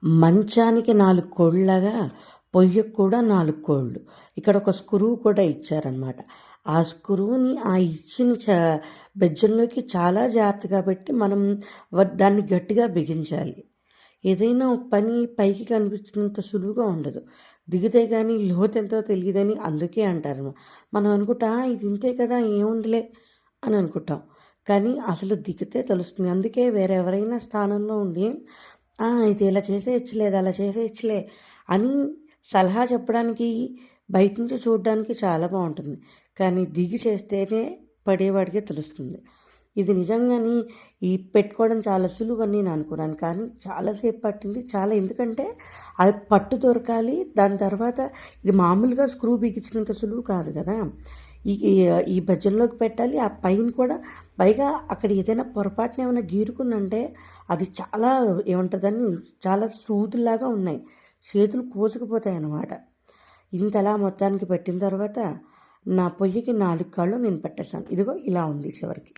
మంచానికి 4 కోళ్ళలాగా పొయ్యకు కూడా 4 కోళ్ళు. ఇక్కడ ఒక స్క్రూ కూడా ఇచ్చారనమాట. ఆ స్క్రూని ఆ ఇచ్చిన బెజ్జంలోకి చాలా జాగ్రత్తగా పెట్టి మనం దాన్ని గట్టిగా బిగించాలి. ఏదైనా ఒక పని పైకి కనిపించినంత సులువుగా ఉండదు. దిగితే గానీ లోతెంతో తెలీదని అందుకే అంటారు. మనం అనుకుంటాం ఇది ఇంతే కదా ఏముందిలే అని అనుకుంటాం. కానీ అసలు దిగితే తెలుస్తుంది. అందుకే వేరెవరైనా స్థానంలో ఉండి ఇది ఇలా చేసేయచ్చులే, అది అలా చేసేయచ్చులే అని సలహా చెప్పడానికి బయట నుంచి చూడడానికి చాలా బాగుంటుంది. కానీ దిగి చేస్తేనే పడేవాడికే తెలుస్తుంది. ఇది నిజంగానే ఈ పెట్టుకోవడం చాలా సులువని నేను అనుకున్నాను. కానీ చాలాసేపు పట్టింది. ఎందుకంటే అది పట్టు దొరకాలి. దాని తర్వాత ఇది మామూలుగా స్క్రూ బిగించినంత సులువు కాదు కదా! ఈ ఈ బెజ్జంలోకి పెట్టాలి. ఆ పైన కూడా పైగా అక్కడ ఏదైనా పొరపాటున ఏమైనా గీరుకుందంటే అది చాలా ఏమంటుందని చాలా సూదుల్లాగా ఉన్నాయి. చేతులు కోసుకుపోతాయి అన్నమాట. ఇంతలా మొత్తానికి పెట్టిన తర్వాత నా పొయ్యికి 4 కాళ్ళు నేను పెట్టేసాను. ఇదిగో ఇలా ఉంది చివరికి.